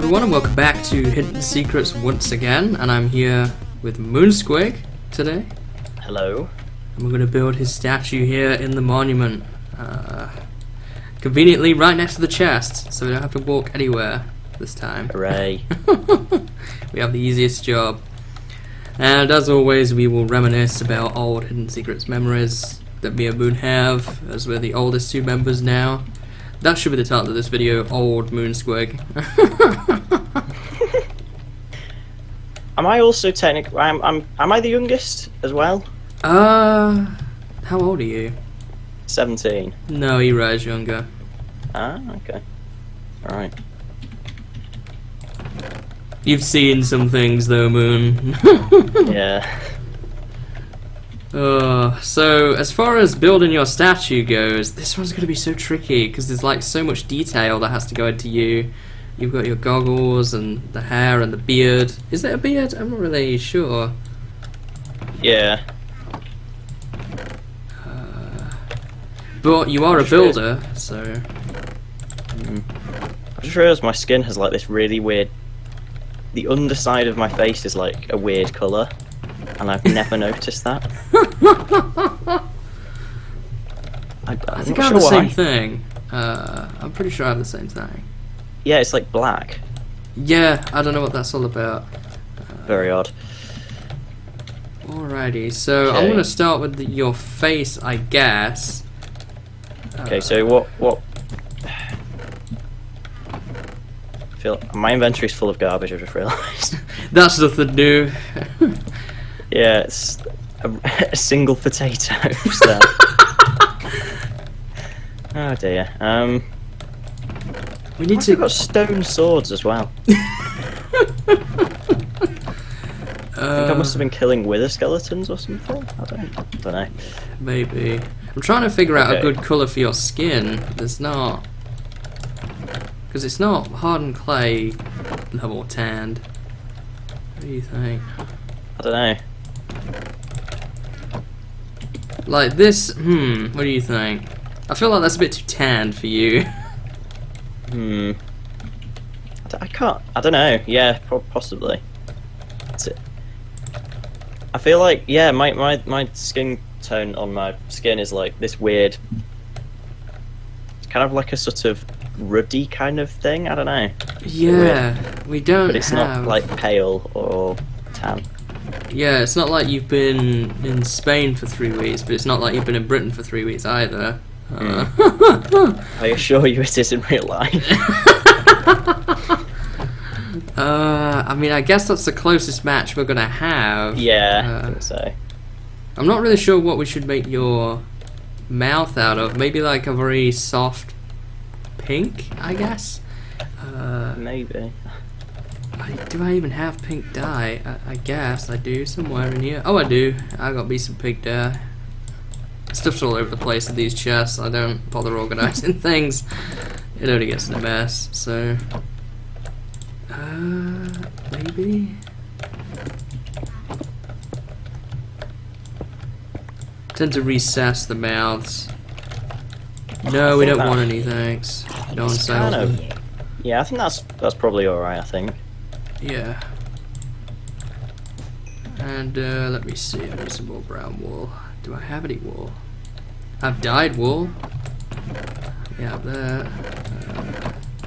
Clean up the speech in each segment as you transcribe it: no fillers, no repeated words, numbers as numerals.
everyone, and welcome back to Hidden Secrets once again, and I'm here with Moonsquig today. Hello. And we're going to build his statue here in the monument. Conveniently right next to the chest, so we don't have to walk anywhere this time. Hooray. We have the easiest job. And as always, we will reminisce about old Hidden Secrets memories that me and Moon have, as we're the oldest two members now. That should be the title of this video, Old Moonsquig. Am I also technically... am I the youngest as well? How old are you? 17. No, Ereiter's younger. Ah, okay. Alright. You've seen some things though, Moon. Yeah. So as far as building your statue goes, this one's going to be so tricky because there's like so much detail that has to go into you. You've got your goggles and the hair and the beard. Is it a beard? I'm not really sure. Yeah. But you are a builder, so... I just realised my skin has like this really weird... The underside of my face is like a weird colour. And I've never noticed that. I think I have the same thing. I'm pretty sure I have the same thing. Yeah, it's like black. Yeah, I don't know what that's all about. Very odd. Alrighty, so I'm going to start with your face, I guess. Okay, so what... I feel my inventory's full of garbage, I just realised. That's nothing new. Yeah, it's a single potato. So. Oh dear. We need to. We've got stone swords as well. I think I must have been killing wither skeletons or something. I don't know. Maybe. I'm trying to figure out a good colour for your skin. There's not, because it's not hardened clay level tanned. What do you think? I don't know. Like this, what do you think? I feel like that's a bit too tanned for you. I can't, I don't know, yeah, possibly. I feel like, yeah, my skin tone on my skin is like this weird, it's kind of like a sort of ruddy kind of thing, I don't know. Yeah, we don't have... But it's not like pale or tan. Yeah, it's not like you've been in Spain for 3 weeks, but it's not like you've been in Britain for 3 weeks either. I assure you it is in real life. I mean, I guess that's the closest match we're gonna have. Yeah, I think so. I'm not really sure what we should make your mouth out of. Maybe like a very soft pink, I guess? Maybe. Do I even have pink dye? I guess I do somewhere in here. Oh, I do. I got me some pink dye. Stuff's all over the place in these chests. I don't bother organising things. It only gets in a mess. So, maybe. Tend to recess the mouths. No, we don't want any thanks. No one sells them. Yeah, I think that's probably alright, I think. Yeah. And let me see, I need some more brown wool. Do I have any wool? I've dyed wool. Yeah, up there.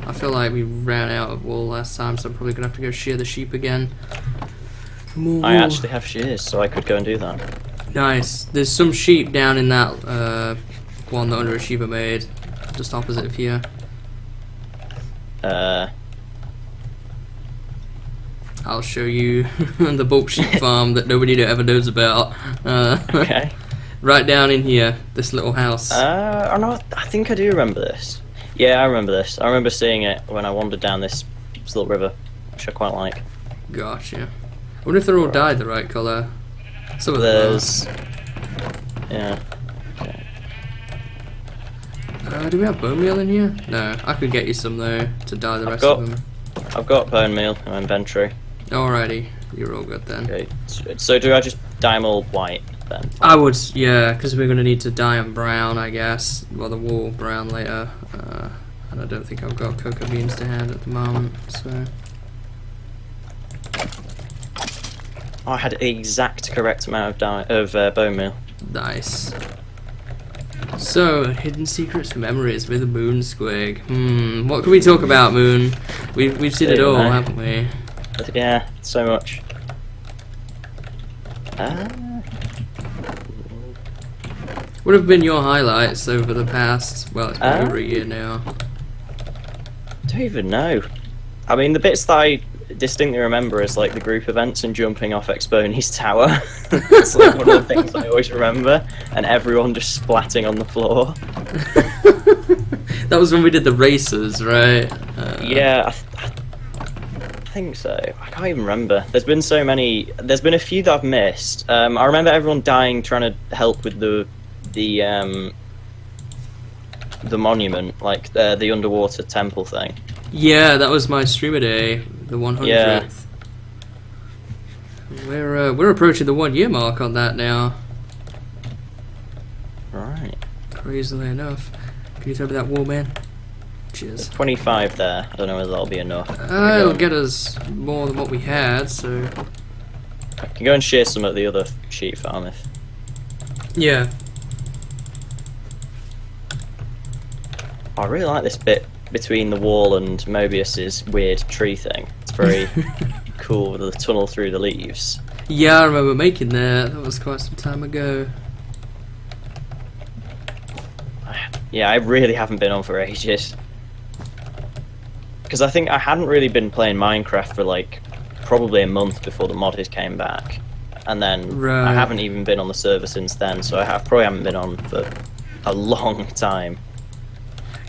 I feel like we ran out of wool last time, so I'm probably gonna have to go shear the sheep again. More I wool. actually have shears, so I could go and do that. Nice. There's some sheep down in that one that UnderAchievr made, just opposite of here. I'll show you the bulk sheep farm that nobody ever knows about. Okay. Right down in here, this little house. Oh no, I think I do remember this. Yeah, I remember this. I remember seeing it when I wandered down this little river, which I quite like. Gotcha. I wonder if they're all dyed the right colour. Some of them are. Yeah. Okay. Do we have bone meal in here? No, I could get you some though to dye the rest of them. I've got bone meal in my inventory. Alrighty, you're all good then. Okay. So do I just dye them all white then? I would, yeah, because we're going to need to dye them brown, I guess. Well, the wool brown later. And I don't think I've got cocoa beans to hand at the moment, so... Oh, I had the exact correct amount of bone meal. Nice. So, hidden secrets and memories with a Moonsquig. What can we talk about, Moon? We've seen it all, haven't we? Yeah, so much. What have been your highlights over the past, well, it's been over a year now? I don't even know. I mean, the bits that I distinctly remember is like the group events and jumping off Exponi's tower. It's like one of the things I always remember, and everyone just splatting on the floor. That was when we did the races, right? Yeah, I think so. I can't even remember. There's been so many. There's been a few that I've missed. I remember everyone dying trying to help with the monument, like the underwater temple thing. Yeah, that was my streamer day, the 100th. Yeah. We're approaching the 1 year mark on that now. Right. Crazily enough. Can you throw me that wall, man? Cheers. 25 there. I don't know whether that'll be enough. It'll get us more than what we had, so. I can go and share some at the other sheep farm if. Yeah. I really like this bit between the wall and Mobius's weird tree thing. It's very cool with the tunnel through the leaves. Yeah, I remember making that. That was quite some time ago. Yeah, I really haven't been on for ages. Because I think I hadn't really been playing Minecraft for like probably a month before the modders came back. And then I haven't even been on the server since then, so probably haven't been on for a long time.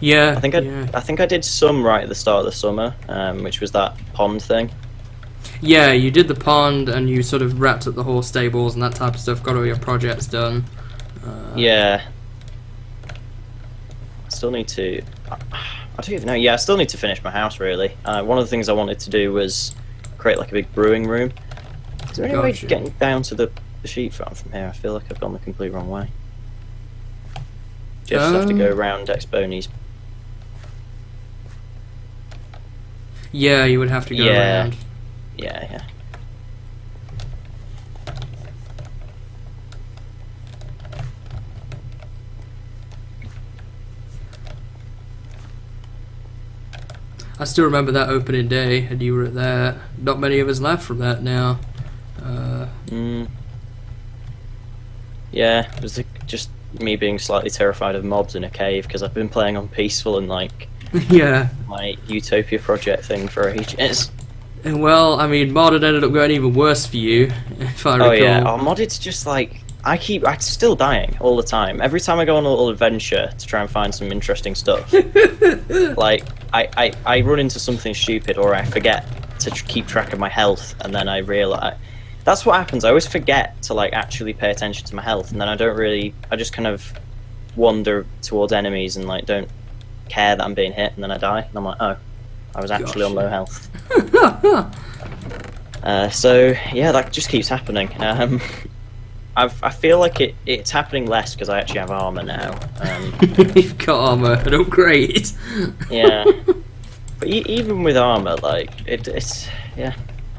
Yeah, I think I did some right at the start of the summer, which was that pond thing. Yeah, you did the pond and you sort of wrapped up the horse stables and that type of stuff, got all your projects done. Yeah. I still need to... I don't even know. Yeah, I still need to finish my house, really. One of the things I wanted to do was create like a big brewing room. Is there any way of getting down to the sheep farm from here? I feel like I've gone the complete wrong way. Just have to go around Exponi's. Yeah, you would have to go around. Yeah. I still remember that opening day, and you were there. Not many of us left from that now. Yeah, it was just me being slightly terrified of mobs in a cave because I've been playing on peaceful and like yeah, my Utopia project thing for ages. And well, I mean, modded ended up going even worse for you, if I recall. Oh yeah, modded's just like I'm still dying all the time. Every time I go on a little adventure to try and find some interesting stuff, like I run into something stupid or I forget to keep track of my health, and then I realise that's what happens. I always forget to like actually pay attention to my health, and then I just kind of wander towards enemies and like don't care that I'm being hit, and then I die, and I'm like, oh, I was actually on low health. So yeah, that just keeps happening. I feel like it's happening less because I actually have armor now. You've got armor, an upgrade. Yeah, but even with armor, like it's yeah.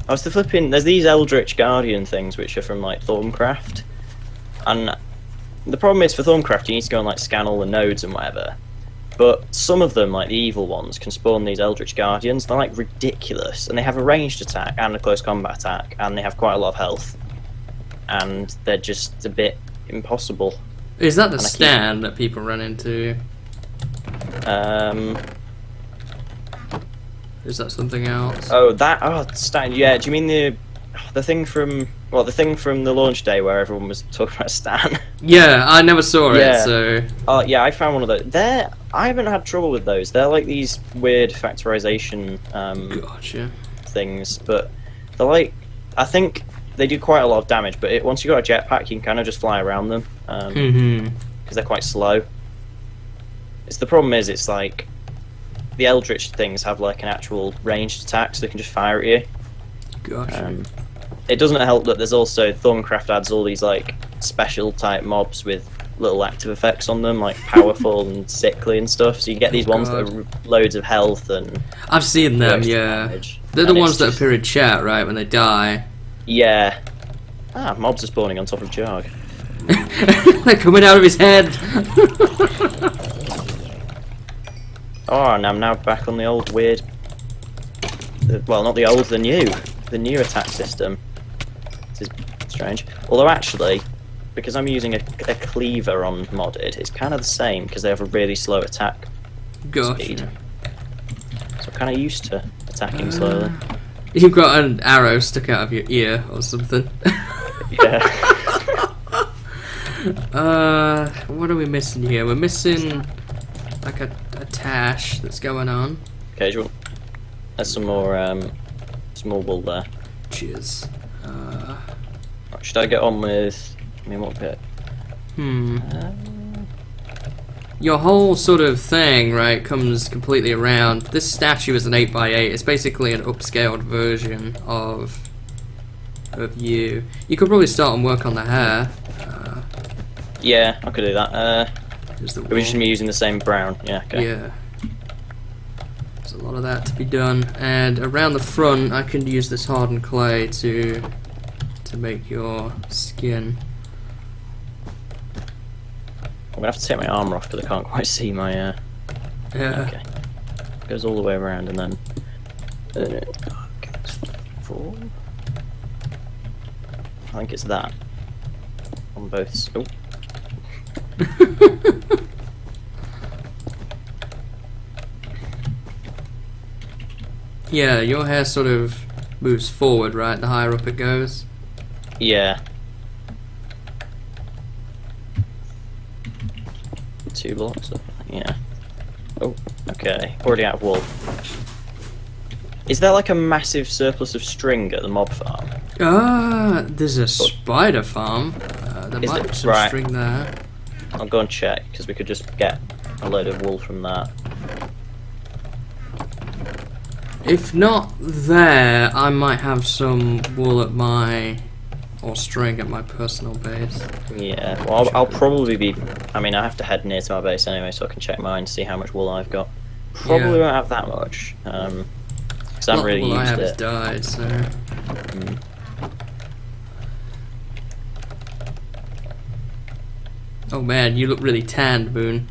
I was flipping. There's these Eldritch Guardian things which are from like Thaumcraft, and the problem is for Thaumcraft you need to go and like scan all the nodes and whatever. But some of them, like the evil ones, can spawn these Eldritch Guardians. They're like ridiculous, and they have a ranged attack and a close combat attack, and they have quite a lot of health, and they're just a bit impossible. Is that the stand that people run into? Is that something else? Stand. Yeah. Do you mean the thing from the launch day where everyone was talking about Stan? Yeah, I never saw it. So. Oh yeah, I found one of those. I haven't had trouble with those. They're like these weird factorization things, but they're like, I think they do quite a lot of damage. But once you got a jetpack, you can kind of just fly around them because they're quite slow. The problem is, it's like the Eldritch things have like an actual ranged attack, so they can just fire at you. Gotcha. It doesn't help that there's also Thaumcraft adds all these like special type mobs with little active effects on them, like powerful and sickly and stuff. So you get these ones that are loads of health and. I've seen them. Yeah, they're the ones that appear in chat, right, when they die. Yeah, Ah, mobs are spawning on top of Jarg. They're coming out of his head. Oh, and I'm now back on the old weird... well, not the old, the new. The new attack system. This is strange. Although actually, because I'm using a cleaver on modded, it's kind of the same, because they have a really slow attack speed. Gotcha. So I'm kind of used to attacking slowly. You've got an arrow stuck out of your ear or something. Yeah. What are we missing here? We're missing like a tash that's going on. Casual. There's some more wool there. Cheers. Should I get on with... I mean, what bit? Your whole sort of thing, right, comes completely around. This statue is an 8x8. It's basically an upscaled version of you. You could probably start and work on the hair. Yeah, I could do that. Here's the Are we just wall. using the same brown? Yeah, okay. Yeah. There's a lot of that to be done. And around the front, I can use this hardened clay to make your skin. I'm gonna have to take my armor off because I can't quite see my. Yeah. Okay. Goes all the way around and then. Four. I think it's that. On both. Oh. Yeah, your hair sort of moves forward, right? The higher up it goes. Yeah. 2 blocks. Yeah. Oh. Okay. Already out of wool. Is there like a massive surplus of string at the mob farm? There's a spider farm. There might be some string there. I'll go and check because we could just get a load of wool from that. If not there, I might have some wool at my... or string at my personal base. Yeah, well, I'll probably be... I mean, I have to head near to my base anyway, so I can check mine, see how much wool I've got. Probably won't have that much, because I haven't really used I have it. is died, so... Oh man, you look really tanned, Boone.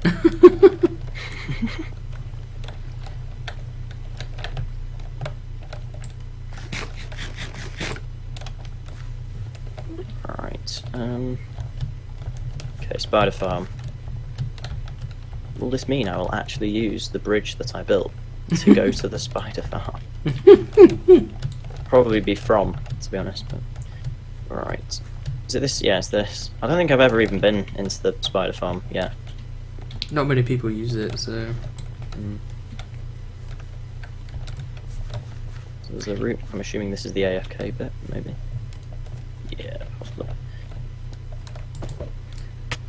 Right, okay, spider farm. Will this mean I will actually use the bridge that I built to go to the spider farm? Probably be from, to be honest, but... Right. Is it this? Yeah, it's this. I don't think I've ever even been into the spider farm yet. Not many people use it, so... So there's a route. I'm assuming this is the AFK bit, maybe. Yeah, possibly.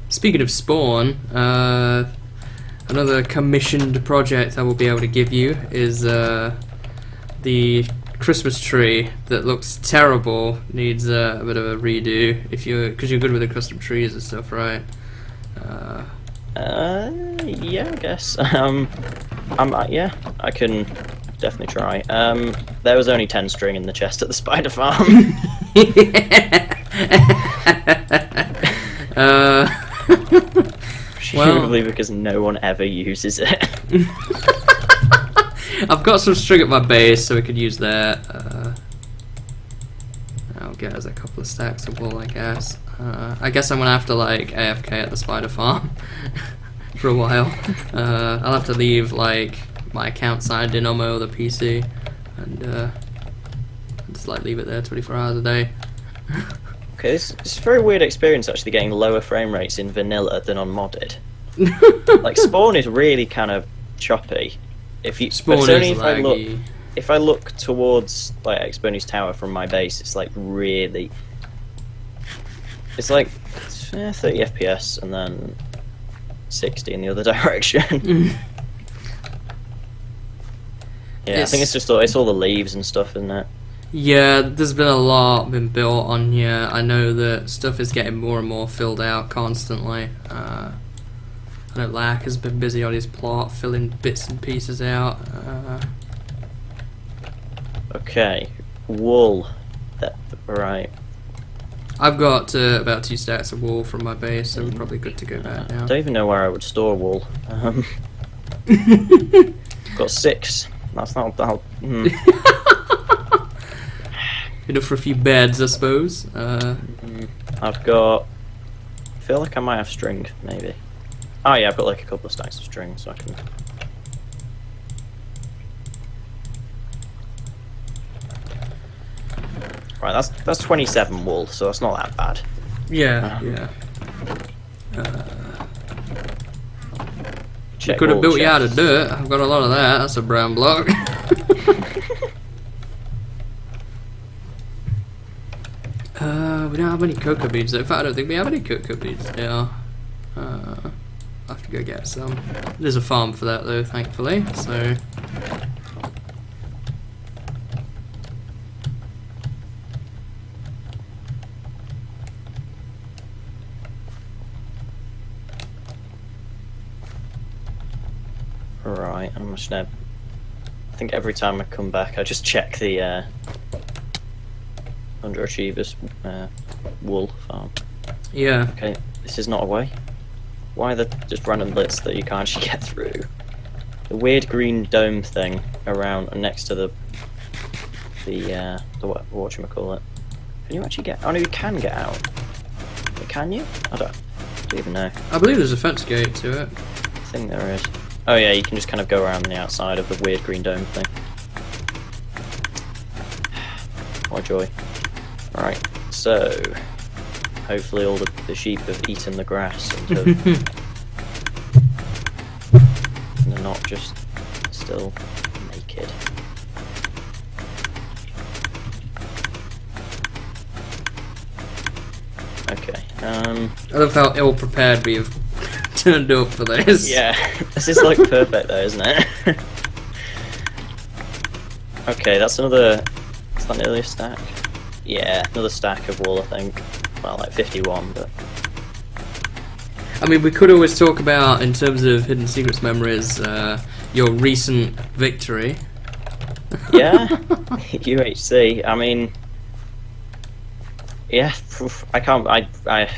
Speaking of spawn, another commissioned project I will be able to give you is the Christmas tree that looks terrible. Needs a bit of a redo. Because you're good with the custom trees and stuff, right? Yeah, I guess. Yeah, I can definitely try. There was only 10 string in the chest at the spider farm. Presumably because no one ever uses it. I've got some string at my base, so we could use that. I'll get us a couple of stacks of wool, I guess. I guess I'm gonna have to like AFK at the spider farm for a while. I'll have to leave like my account signed in on my other PC and just like leave it there 24 hours a day. Okay, it's a very weird experience actually getting lower frame rates in vanilla than on modded. Like spawn is really kind of choppy. If you Spawn but it's only is laggy. if I look towards like Exponent's tower from my base, it's like really. It's like 30 FPS and then 60 in the other direction. Yeah, I think it's all the leaves and stuff, isn't it? Yeah, there's been a lot been built on here. I know that stuff is getting more and more filled out constantly. I know Lack has been busy on his plot, filling bits and pieces out. Okay, wool. Right. I've got about 2 stacks of wool from my base, so we're probably good to go back now. I don't even know where I would store wool. Got 6. That's not that. Enough for a few beds, I suppose. I've got. I feel like I might have string, maybe. Oh yeah, I've got like a couple of stacks of string, so I can. Right, that's 27 wool, so that's not that bad. Yeah, yeah. You Check could have wool built you chest. out of dirt. I've got a lot of that. That's a brown block. We don't have any cocoa beans. In fact, I don't think we have any cocoa beans now. I'll have to go get some. There's a farm for that though, thankfully. So. Right, I'm just gonna. I think every time I come back, I just check the UnderAchievr's wool farm. Yeah. Okay, this is not a way. Why are there just random bits that you can't actually get through? The weird green dome thing around next to the whatchamacallit. Can you actually get? Oh no, you can get out. Can you? I don't even know. I believe there's a fence gate to it. I think there is. Oh yeah, you can just kind of go around the outside of the weird green dome thing. What joy. Right, so hopefully all the sheep have eaten the grass and they're not just still naked. Okay, I love how ill prepared we have turned up for this. yeah, this is like perfect though, isn't it? Okay, that's another. Is that nearly a stack? Yeah, another stack of wool, I think. Well, like 51, but. I mean, we could always talk about, in terms of Hidden Secrets memories, your recent victory. Yeah, UHC. I mean, yeah, I can't.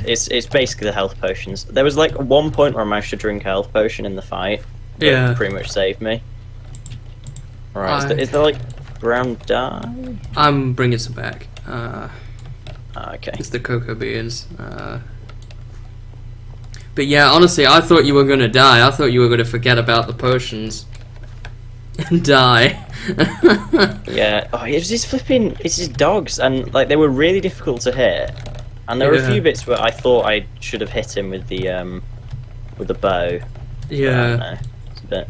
It's basically the health potions. There was like one point where I managed to drink a health potion in the fight. That Yeah. pretty much saved me. Right, is there like brown dye? I'm bringing some back. Okay. It's the cocoa beans. But yeah, honestly, I thought you were gonna die. I thought you were gonna forget about the potions and die. Yeah. Oh, it's just flipping. It's just dogs, and like they were really difficult to hit. And there were a few bits where I thought I should have hit him with the bow. Yeah. But I don't know. It's a bit.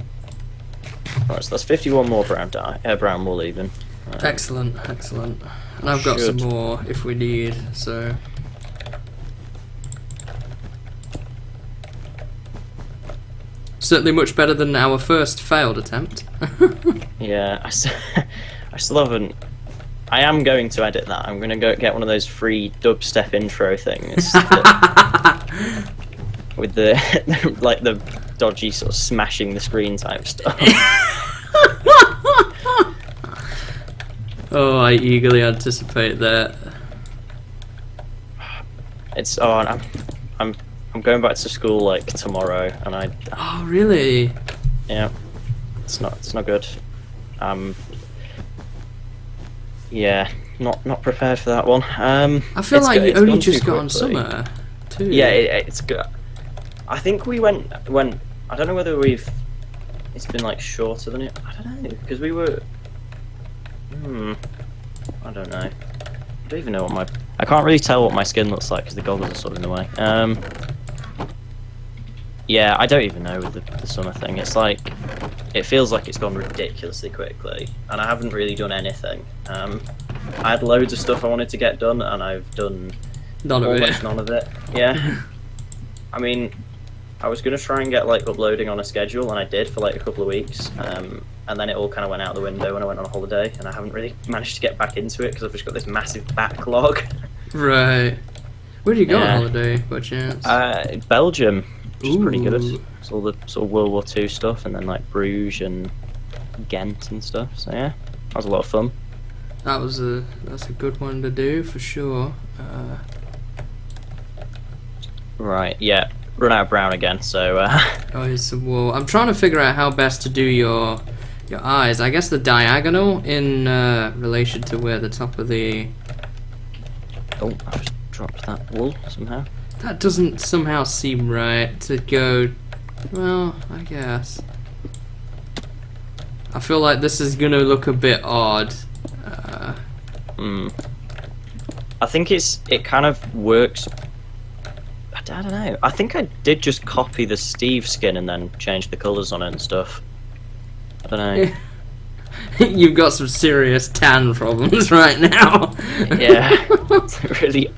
Right, so that's 51 more brown dye, brown wool even. Excellent, excellent. And I've got some more if we need. So. Certainly much better than our first failed attempt. Yeah, I still haven't. I am going to edit that. I'm going to go get one of those free dubstep intro things with the like the dodgy sort of smashing the screen type stuff. Oh, I eagerly anticipate that. It's I'm going back to school like tomorrow, and Oh, really? yeah, it's not good. Yeah, not prepared for that one. I feel like you only just got on summer, too. Yeah, it's good. I think we went. I don't know whether it's been like shorter than it. I don't know because we were. I don't know. I don't even know what my. I can't really tell what my skin looks like because the goggles are sort of in the way. Yeah, I don't even know with the summer thing. It's like it feels like it's gone ridiculously quickly, and I haven't really done anything. I had loads of stuff I wanted to get done, and I've done almost none of it. Yeah. I mean, I was gonna try and get like uploading on a schedule, and I did for like a couple of weeks, and then it all kind of went out the window when I went on a holiday, and I haven't really managed to get back into it because I've just got this massive backlog. Right. Where did you go on holiday, by chance? Belgium, which is pretty good. Ooh. It's all the sort of World War II stuff, and then like Bruges and Ghent and stuff. So yeah, that was a lot of fun. That's a good one to do for sure. Right, yeah. Run out of brown again, so... Oh, here's some wool. I'm trying to figure out how best to do your eyes. I guess the diagonal in relation to where the top of the... Oh, I just dropped that wool somehow. That doesn't somehow seem right to go... Well, I guess. I feel like this is gonna look a bit odd. I think it kind of works... I don't know. I think I did just copy the Steve skin and then change the colours on it and stuff. I don't know. You've got some serious tan problems right now. Yeah. It's really...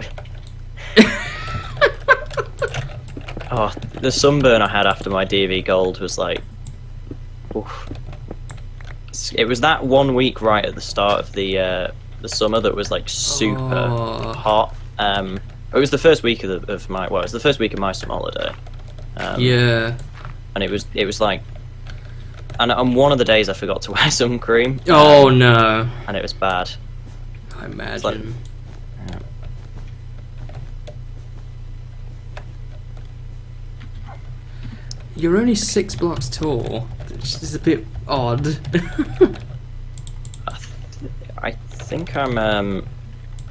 Oh, the sunburn I had after my DV Gold was like... Oof. It was that 1 week right at the start of the summer that was like super hot. It was the first week of my... Well, it was the first week of my summer holiday. Yeah. And it was like... And on one of the days I forgot to wear sun cream. Oh no. And it was bad. I imagine. You're only 6 blocks tall, which is a bit odd. I think I'm...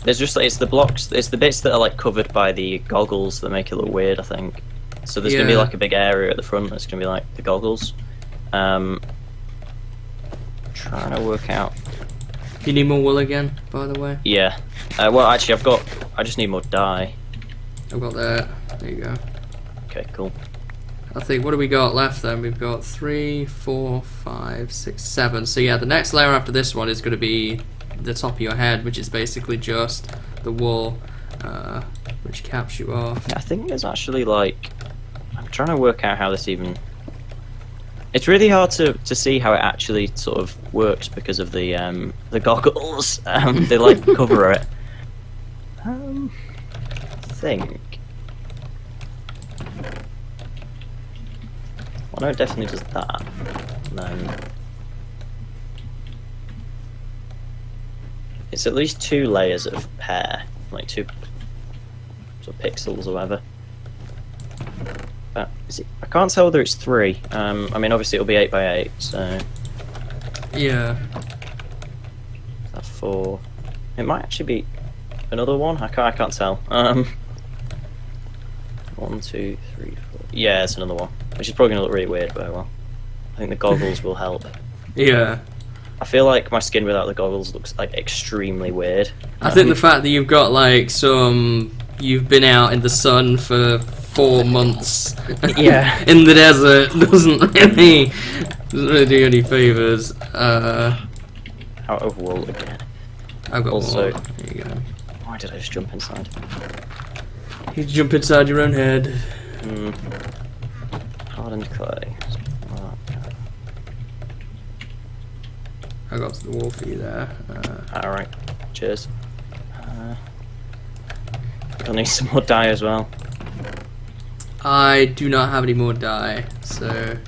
There's just it's the blocks, it's the bits that are like covered by the goggles that make it look weird, I think. So there's gonna be like a big area at the front that's gonna be like the goggles. Trying to work out. You need more wool again, by the way? Yeah. Well, actually, I just need more dye. I've got that. There you go. Okay, cool. I think, what do we got left then? We've got 3, 4, 5, 6, 7. So yeah, the next layer after this one is going to be the top of your head, which is basically just the wool, which caps you off. I think there's actually like... I'm trying to work out how this even... It's really hard to see how it actually sort of works because of the goggles. They like cover it. I think... Well, no, it definitely does that. And then... It's at least 2 layers of hair. Like 2 sort of pixels or whatever. Is it, I can't tell whether it's 3. I mean, obviously it'll be 8 by 8, so... Yeah. That's 4. It might actually be another one. I can't tell. 1, 2, 3, 4. Yeah, it's another one. Which is probably gonna look really weird, but well. I think the goggles will help. Yeah. I feel like my skin without the goggles looks like extremely weird. I think the fact that you've got like you've been out in the sun for 4 months, yeah, in the desert doesn't really do any favors. Out of wool again. I've got also. more. There you go. Why did I just jump inside? You jump inside your own head. Hardened clay. I got to the wall for you there. Alright, cheers. I'll need some more dye as well. I do not have any more dye, so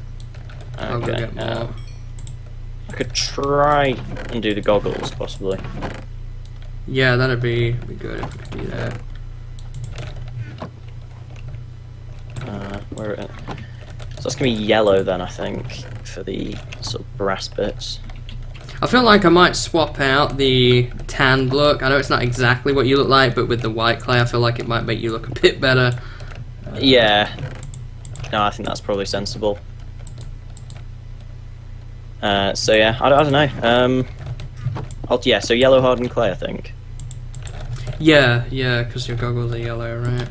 I'll go Okay, get more. I could try and do the goggles, possibly. Yeah, that'd be good if it could be there. Where it? So that's gonna be yellow then, I think, for the sort of brass bits. I feel like I might swap out the tanned look. I know it's not exactly what you look like, but with the white clay, I feel like it might make you look a bit better. Yeah. No, I think that's probably sensible. So yeah, I don't know. Yeah, so yellow hardened clay, I think. Yeah, because your goggles are yellow, right?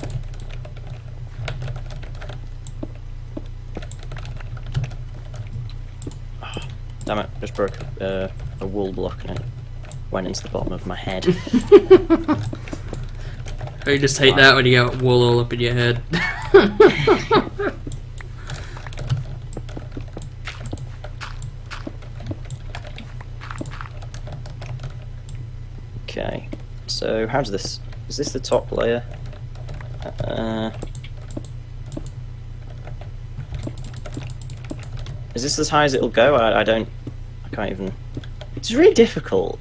Damn it, just broke a wool block and it went into the bottom of my head. Oh, you just hate that when you get wool all up in your head. Okay, so how does this... Is this the top layer? Is this as high as it'll go? I can't even... It's really difficult.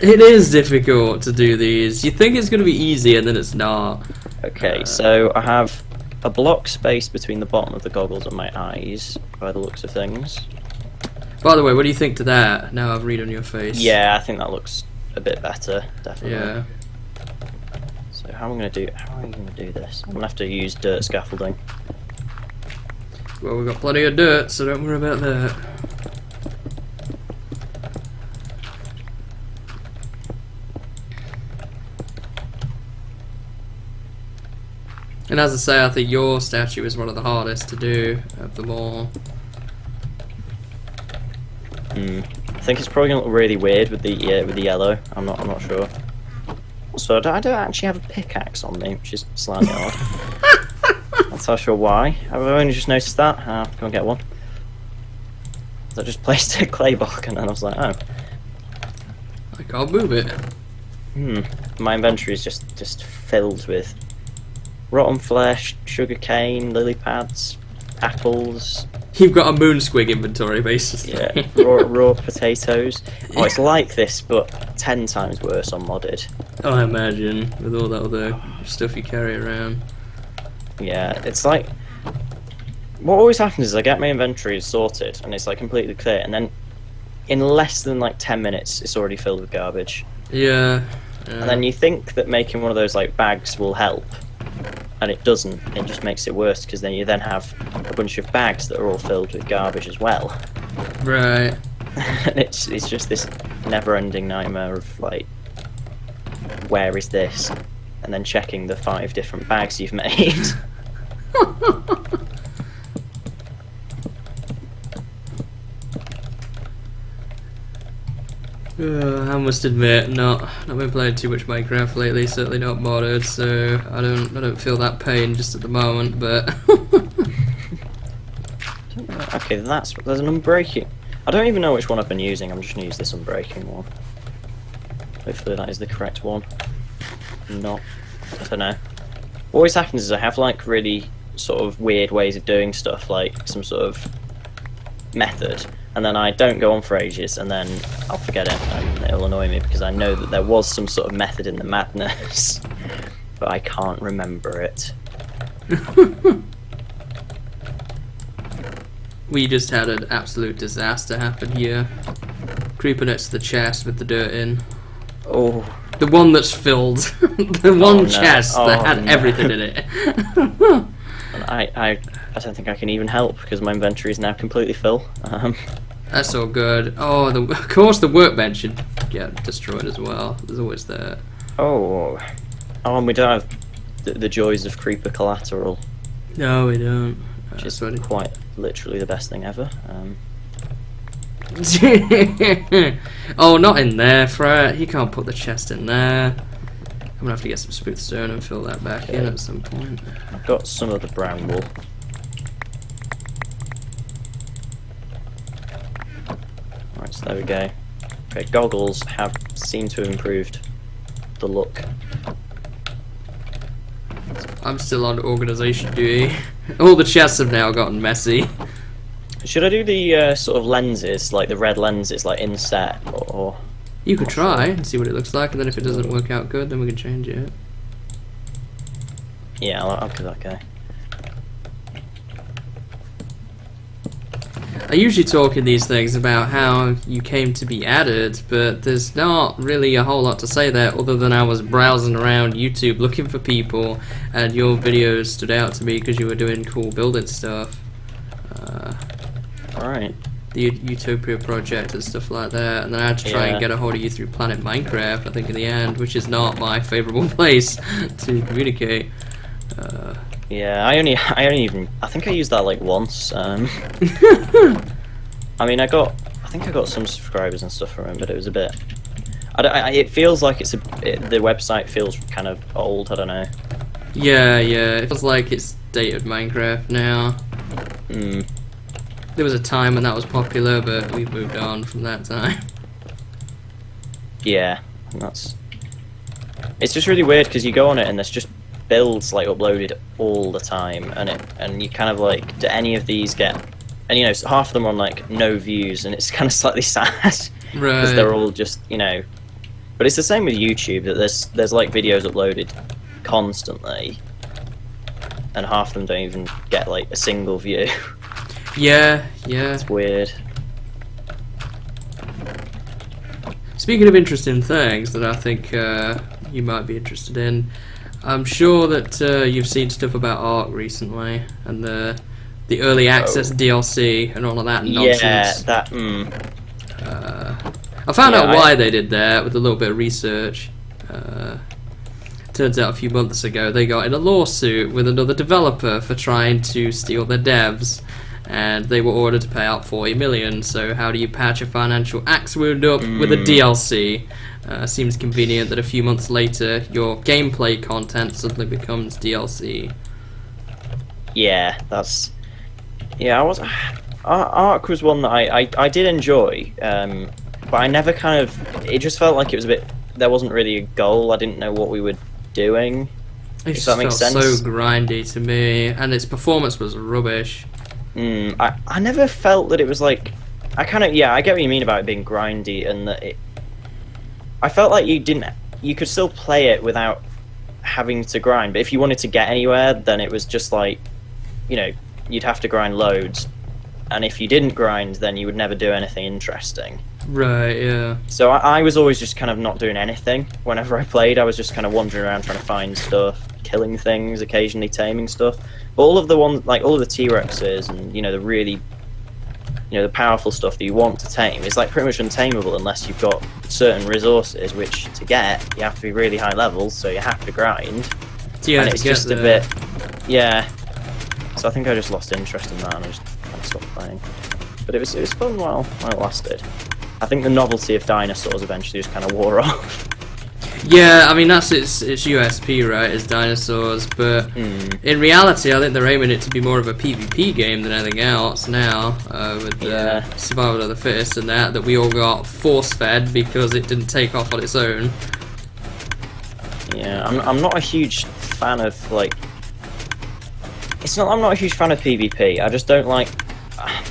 It is difficult to do these. You think it's going to be easy and then it's not. Okay, so I have a block space between the bottom of the goggles and my eyes, by the looks of things. By the way, what do you think to that? Now I've read on your face. Yeah, I think that looks a bit better, definitely. Yeah. So how am I gonna do this? I'm gonna have to use dirt scaffolding. Well, we've got plenty of dirt, so don't worry about that. And as I say, I think your statue is one of the hardest to do of them all. I think it's probably gonna look really weird with the yellow. I'm not sure. Also, I don't actually have a pickaxe on me, which is slightly odd. Not so sure why. I've only just noticed that. Go and get one. So I just placed a clay block and then I was like, oh. I can't move it. My inventory is just filled with rotten flesh, sugar cane, lily pads, apples. You've got a Moonsquig inventory, basically. Yeah, raw potatoes. Oh, it's like this, but 10 times worse on modded. Oh, I imagine, with all that other stuff you carry around. Yeah, it's like... What always happens is I get my inventory sorted, and it's like completely clear, and then in less than like 10 minutes, it's already filled with garbage. Yeah. And then you think that making one of those like bags will help, and it doesn't. It just makes it worse, because then you then have a bunch of bags that are all filled with garbage as well. Right. And it's just this never-ending nightmare of like, where is this? And then checking the 5 different bags you've made. I must admit, not been playing too much Minecraft lately. Certainly not modded, so I don't feel that pain just at the moment. But okay, there's an unbreaking. I don't even know which one I've been using. I'm just gonna use this unbreaking one. Hopefully that is the correct one. Not. I don't know. What always happens is I have like really sort of weird ways of doing stuff, like some sort of method, and then I don't go on for ages, and then I'll forget it, and it'll annoy me because I know that there was some sort of method in the madness, but I can't remember it. We just had an absolute disaster happen here. Creeper next to the chest with the dirt in. Oh. The one that's filled. The one chest that had no. everything in it. And I don't think I can even help because my inventory is now completely full. That's all good. Oh, of course the workbench should get destroyed as well. There's always that. Oh, and we don't have the joys of creeper collateral. No, we don't. Which is quite literally the best thing ever. Oh, not in there, Fret. You can't put the chest in there. I'm gonna have to get some smooth stone and fill that back in at some point. I've got some of the brown wool. Right, so there we go. Okay, goggles seem to have improved the look. I'm still on organisation duty. All the chests have now gotten messy. Should I do the sort of lenses, like the red lenses, like inset, or? You could try and see what it looks like, and then if it doesn't work out good, then we can change it. Yeah, I'll give that a go. I usually talk in these things about how you came to be added, but there's not really a whole lot to say there other than I was browsing around YouTube looking for people, and your videos stood out to me because you were doing cool building stuff. Alright. The Utopia project and stuff like that, and then I had to try and get a hold of you through Planet Minecraft, I think, in the end, which is not my favourable place to communicate. Yeah, I think I used that like once. I mean, I think I got some subscribers and stuff from it, but it was a bit. It feels like the website feels kind of old. I don't know. Yeah, it feels like it's dated Minecraft now. There was a time when that was popular, but we've moved on from that time. Yeah, and it's just really weird because you go on it and there's just builds like uploaded all the time, and you kind of like, do any of these get? And you know, half of them are on like no views, and it's kind of slightly sad because they're all just, you know. But it's the same with YouTube, that there's like videos uploaded constantly, and half of them don't even get like a single view. Yeah. It's weird. Speaking of interesting things that I think you might be interested in, I'm sure that you've seen stuff about Ark recently and the early access DLC and all of that nonsense. Yeah, that. I found out why they did that with a little bit of research. Turns out a few months ago they got in a lawsuit with another developer for trying to steal their devs, and they were ordered to pay out 40 million. So how do you patch a financial axe wound up with a DLC? Seems convenient that a few months later your gameplay content suddenly becomes DLC. Yeah, that's. Yeah, Ark was one that I did enjoy, but I never kind of. It just felt like it was a bit. There wasn't really a goal. I didn't know what we were doing. It If that makes sense. felt so grindy to me, and its performance was rubbish. I never felt that it was like. I kind of I get what you mean about it being grindy, and that it. I felt like you could still play it without having to grind, but if you wanted to get anywhere, then it was just like, you'd have to grind loads, and if you didn't grind, then you would never do anything interesting. Right, yeah. So I was always just kind of not doing anything. Whenever I played, I was just kind of wandering around trying to find stuff, killing things, occasionally taming stuff. But all of the ones, like all of the T-Rexes and, the really, the powerful stuff that you want to tame is like pretty much untamable unless you've got certain resources, which to get, you have to be really high levels, so you have to grind. Yeah, and it's just a bit, So I think I just lost interest in that and I just kind of stopped playing. But it was fun while it lasted. I think the novelty of dinosaurs eventually just kind of wore off. Yeah, I mean that's its USP, right? Is dinosaurs, but in reality, I think they're aiming it to be more of a PvP game than anything else now, with survival of the fittest and that we all got force-fed because it didn't take off on its own. Yeah, I'm not a huge fan of like. I'm not a huge fan of PvP. I just don't like.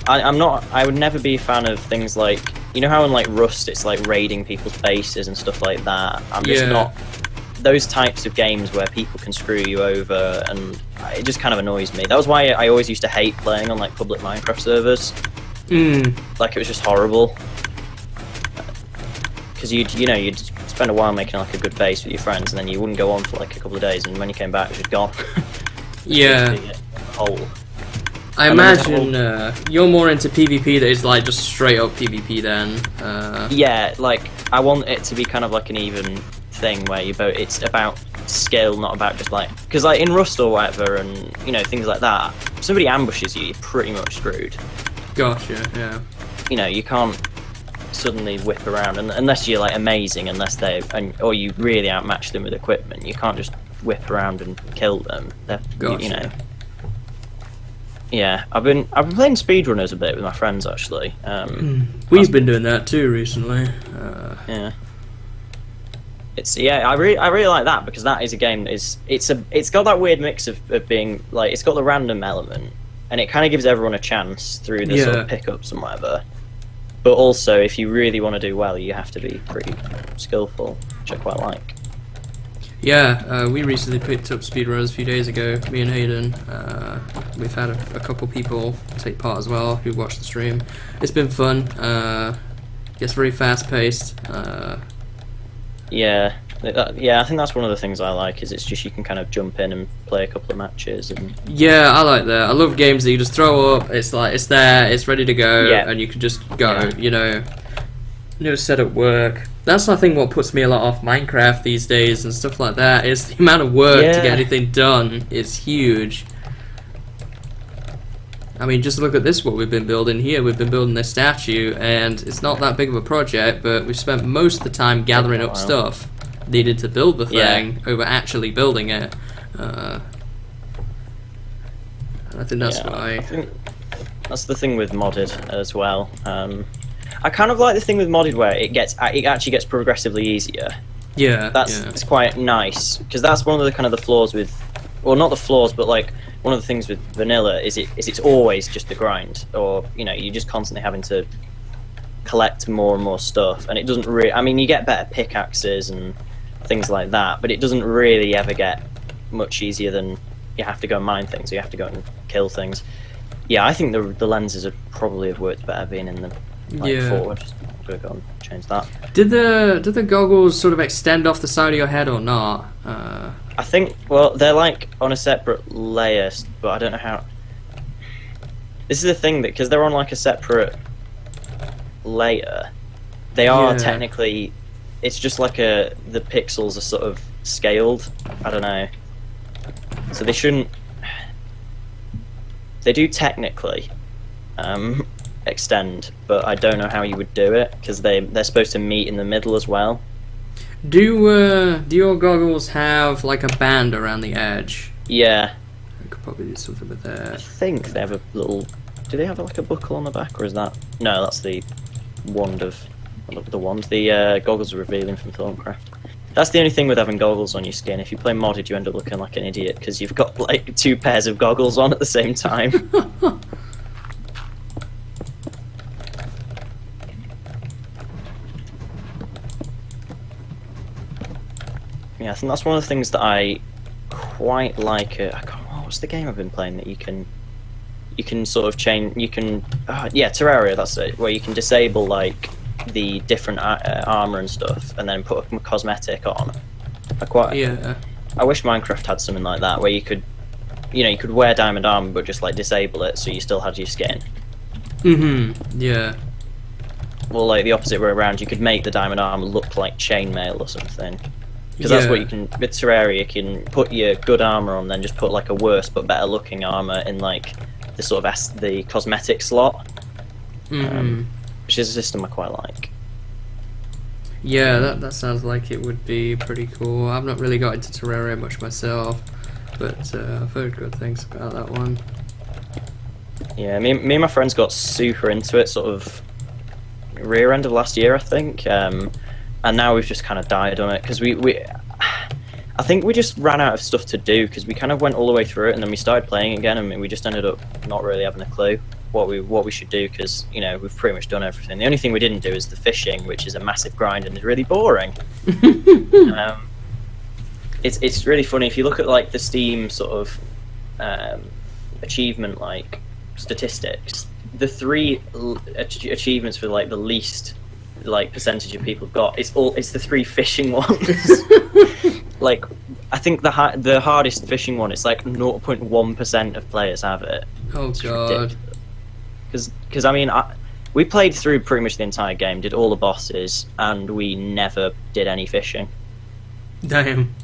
I would never be a fan of things like. You know how in like Rust it's like raiding people's bases and stuff like that? I'm just not those types of games where people can screw you over, and it just kind of annoys me. That was why I always used to hate playing on like public Minecraft servers. Like it was just horrible. Because you'd spend a while making like a good base with your friends, and then you wouldn't go on for like a couple of days, and when you came back it was just gone. Yeah. Hole. I imagine you're more into PvP that is like just straight up PvP then. Yeah, like I want it to be kind of like an even thing where it's about skill, not about just like because like in Rust or whatever, and things like that. If somebody ambushes you, you're pretty much screwed. Gotcha. Yeah. You can't suddenly whip around unless you're like amazing, or you really outmatch them with equipment. You can't just whip around and kill them. Gotcha. Yeah, I've been playing speedrunners a bit with my friends actually. We've been doing that too recently. Yeah. I really like that because that is a game that it's got that weird mix of being like it's got the random element and it kind of gives everyone a chance through the sort of pickups and whatever. But also, if you really want to do well, you have to be pretty skillful, which I quite like. Yeah, we recently picked up speedrunners a few days ago, me and Hayden. We've had a couple people take part as well who watched the stream. It's been fun. It's very fast paced. Yeah, I think that's one of the things I like, is it's just you can kind of jump in and play a couple of matches. And yeah, I like that. I love games that you just throw up, it's like, it's there, it's ready to go, and you can just go, no setup work. That's I think what puts me a lot off Minecraft these days and stuff like that, is the amount of work to get anything done is huge. I mean, just look at this, what we've been building here. We've been building this statue, and it's not that big of a project, but we've spent most of the time gathering up stuff needed to build the thing over actually building it. I think that's why. I think that's the thing with modded as well. I kind of like the thing with modded where it actually gets progressively easier. Yeah, it's quite nice because that's one of the kind of the flaws with, well, not the flaws, but like one of the things with vanilla is it's always just a grind, or you're just constantly having to collect more and more stuff, and it doesn't really. I mean, you get better pickaxes and things like that, but it doesn't really ever get much easier than you have to go and mine things, or you have to go and kill things. Yeah, I think the lenses would probably have worked better being in the forward. I'm gonna go and change that. Did the goggles sort of extend off the side of your head or not? I think, well, they're like on a separate layer, but I don't know how. This is the thing, that because they're on like a separate layer, they are technically. It's just like the pixels are sort of scaled. I don't know. So they shouldn't. They do technically extend, but I don't know how you would do it because they're supposed to meet in the middle as well. Do your goggles have like a band around the edge? Yeah. I could probably do something with I that. think they have a little. Do they have like a buckle on the back, or is that? No, that's the wand of the wand. The goggles are revealing from Thorncraft. That's the only thing with having goggles on your skin. If you play modded, you end up looking like an idiot because you've got like 2 pairs of goggles on at the same time. Yeah, I think that's one of the things that I quite like. What's the game I've been playing that you can sort of change? You can, yeah, Terraria. That's it. Where you can disable like the different armor and stuff, and then put a cosmetic on. I wish Minecraft had something like that, where you could, you could wear diamond armor but just like disable it, so you still had your skin. Yeah. Well, like the opposite way around, you could make the diamond armor look like chainmail or something. Because that's what you can, with Terraria, you can put your good armor on, then just put like a worse but better looking armor in like the sort of the cosmetic slot, which is a system I quite like. Yeah, that sounds like it would be pretty cool. I've not really got into Terraria much myself, but I've heard good things about that one. Yeah, me and my friends got super into it, sort of rear end of last year, I think. And now we've just kind of died on it because I think we just ran out of stuff to do because we kind of went all the way through it and then we started playing again and we just ended up not really having a clue what we should do because we've pretty much done everything. The only thing we didn't do is the fishing, which is a massive grind and is really boring. It's really funny if you look at like the Steam sort of achievement like statistics. The 3 achievements for like the least like percentage of people have got, it's the 3 fishing ones. Like I think the hardest fishing one, it's like 0.1% of players have it. Oh god. Because I mean we played through pretty much the entire game, did all the bosses, and we never did any fishing. Damn.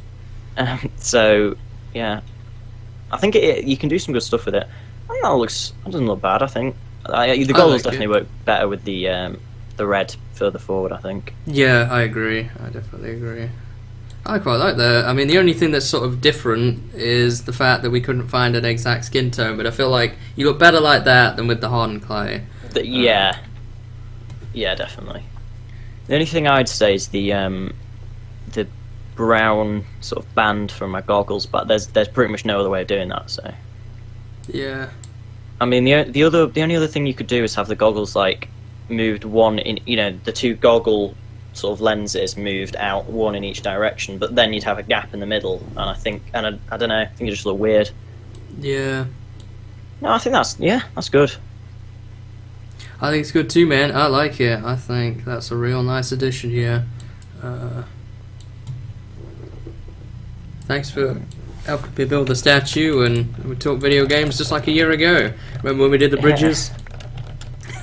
So yeah, I think you can do some good stuff with it. I don't know, it doesn't look bad. I think the goggles definitely work better with the red further forward, I think. Yeah, I agree. I definitely agree. I quite like that. I mean, the only thing that's sort of different is the fact that we couldn't find an exact skin tone, but I feel like you look better like that than with the hardened clay. Yeah, definitely. The only thing I'd say is the brown sort of band from my goggles, but there's pretty much no other way of doing that. So yeah. I mean, the only other thing you could do is have the goggles like moved one in, the 2 goggle sort of lenses moved out one in each direction, but then you'd have a gap in the middle, and I don't know, I think it just look weird. Yeah. No, I think that's good. I think it's good too, man. I like it. I think that's a real nice addition here. Thanks for helping me build the statue, and we talked video games just like a year ago. Remember when we did the bridges?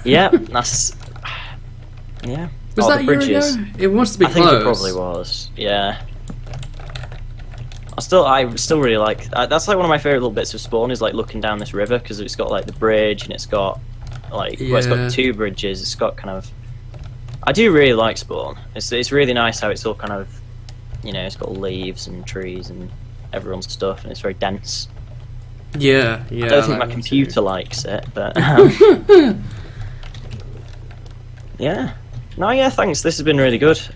Yeah, that's... Yeah. Was that a year ago? It must be close. I think it probably was, yeah. I still really like... that's like one of my favourite little bits of Spawn, is like looking down this river, because it's got like the bridge, and it's got like... Well, it's got 2 bridges, it's got kind of... I do really like Spawn. It's really nice how it's all kind of... it's got leaves and trees and everyone's stuff, and it's very dense. Yeah. I don't think my computer likes it, but... yeah. No, yeah, thanks. This has been really good. Is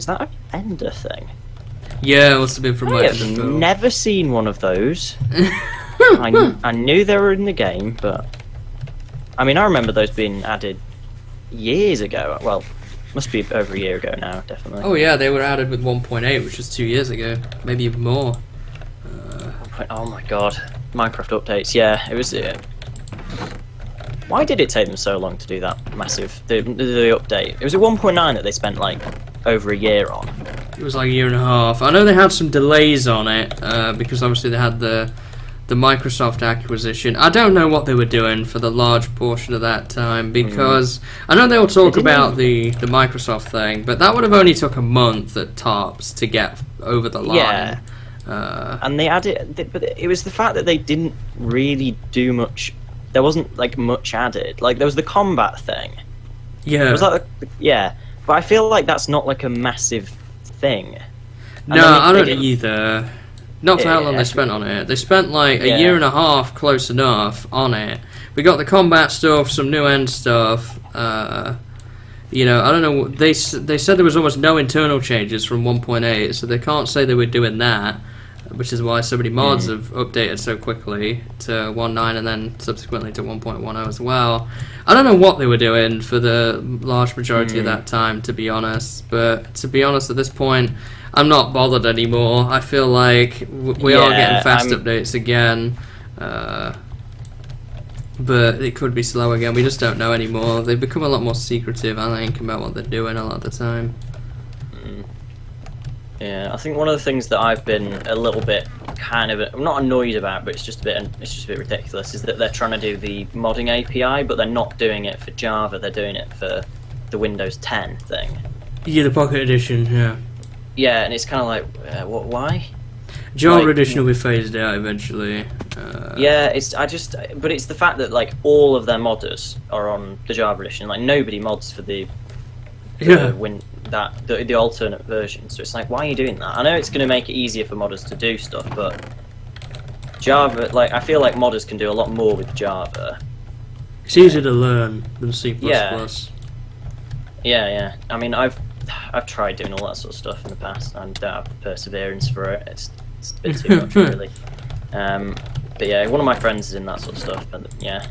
that an ender thing? Yeah, it must have been from I have never seen one of those. I knew they were in the game, but... I mean, I remember those being added years ago. Well, must be over a year ago now, definitely. Oh yeah, they were added with 1.8, which was 2 years ago. Maybe even more. Oh my god, Minecraft updates. Yeah, it was. Why did it take them so long to do that massive the update? It was a 1.9 that they spent like over a year on. It was like a year and a half. I know they had some delays on it because obviously they had the Microsoft acquisition. I don't know what they were doing for the large portion of that time because I know they'll talk about the Microsoft thing, but that would have only took a month at tops to get over the line. Yeah. And they added, but it was the fact that they didn't really do much. There wasn't like much added. Like there was the combat thing. Yeah. It was like yeah, but I feel like that's not like a massive thing. And no, I don't either. Not for how long they spent on it. They spent like a year and a half, close enough, on it. We got the combat stuff, some new end stuff. You know, I don't know. They said there was almost no internal changes from 1.8, so they can't say they were doing that, which is why so many mods have updated so quickly to 1.9 and then subsequently to 1.10 as well. I don't know what they were doing for the large majority of that time, to be honest. But to be honest, at this point, I'm not bothered anymore. I feel like we are getting fast updates again. But it could be slow again. We just don't know anymore. They've become a lot more secretive, I think, about what they're doing a lot of the time. Yeah, I think one of the things that I've been a little bit kind of, I'm not annoyed about, but it's just a bit ridiculous, is that they're trying to do the modding API, but they're not doing it for Java. They're doing it for the Windows 10 thing. Yeah, the Pocket Edition. Yeah. Yeah, and it's kind of like, what? Why? Java Edition will be phased out eventually. Yeah, but it's the fact that like all of their modders are on the Java Edition. Like nobody mods for the alternate version. So it's like, why are you doing that? I know it's going to make it easier for modders to do stuff, but Java, like I feel like modders can do a lot more with Java. It's easier to learn than C++. Yeah. I mean, I've tried doing all that sort of stuff in the past and don't have the perseverance for it. It's a bit too much, really. But yeah, one of my friends is in that sort of stuff, and yeah,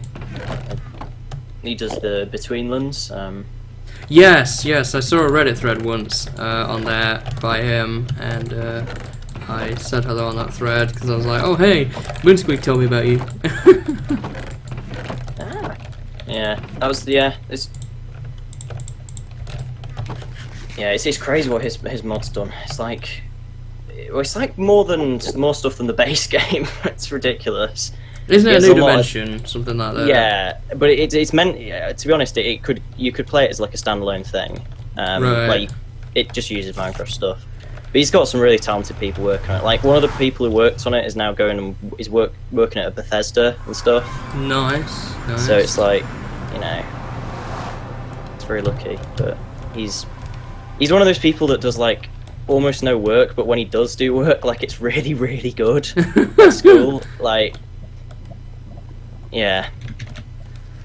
he does the Betweenlands. Yes, I saw a Reddit thread once on there by him, and I said hello on that thread because I was like, oh hey, Moonsquig told me about you. Yeah, that was it's crazy what his mod's done. It's like more stuff than the base game. It's ridiculous. Isn't it a new dimension, something like that? Yeah, but it's meant. To be honest, you could play it as like a standalone thing. Right. Like it just uses Minecraft stuff. But he's got some really talented people working on it. Like one of the people who worked on it is now going and is working at a Bethesda and stuff. Nice. So it's like, you know, it's very lucky. But he's one of those people that does like almost no work, but when he does do work, like it's really, really good. At school, like. Yeah.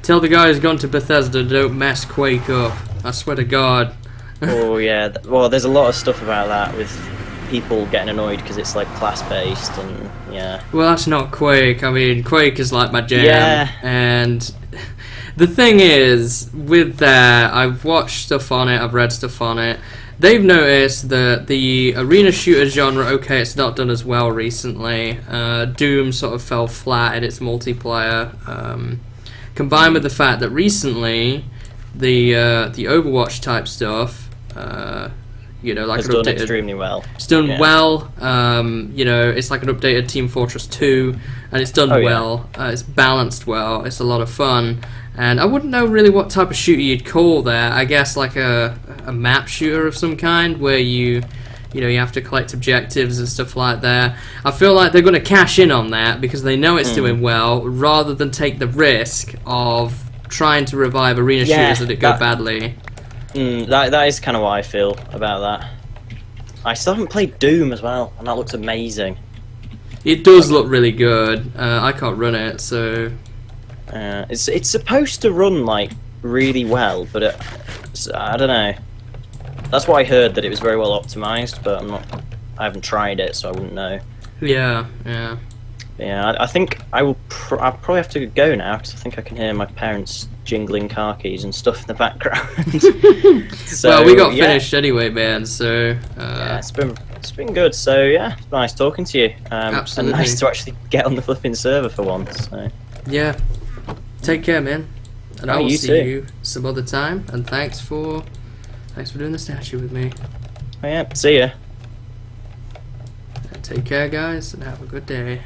Tell the guy who's gone to Bethesda, don't mess Quake up. I swear to God. Oh yeah. Well, there's a lot of stuff about that with people getting annoyed because it's like class-based and yeah. Well, that's not Quake. I mean, Quake is like my jam. Yeah. And the thing is, with that, I've watched stuff on it, I've read stuff on it. They've noticed that the arena shooter genre, okay, it's not done as well recently. Doom sort of fell flat in its multiplayer. Combined with the fact that recently, the Overwatch type stuff, you know, like it's done extremely well. It's done well. You know, it's like an updated Team Fortress 2, and it's done well. It's balanced well. It's a lot of fun. And I wouldn't know really what type of shooter you'd call there. I guess like a map shooter of some kind, where you have to collect objectives and stuff like that. I feel like they're going to cash in on that because they know it's doing well, rather than take the risk of trying to revive arena shooters that go badly. That is kind of what I feel about that. I still haven't played Doom as well, and that looks amazing. It does look really good. I can't run it, so. It's supposed to run like really well, but I don't know. That's what I heard, that it was very well optimized, but I haven't tried it, so I wouldn't know. Yeah. Yeah, I think I'll probably have to go now because I think I can hear my parents jingling car keys and stuff in the background. So, well, we got finished anyway, man. So yeah, it's been It's been good. So yeah, it's nice talking to you. Absolutely. And nice to actually get on the flipping server for once. So. Yeah. Take care, man. And I will you see too. you some other time. And thanks for doing the statue with me. Oh, yeah. See ya. Take care, guys, and have a good day.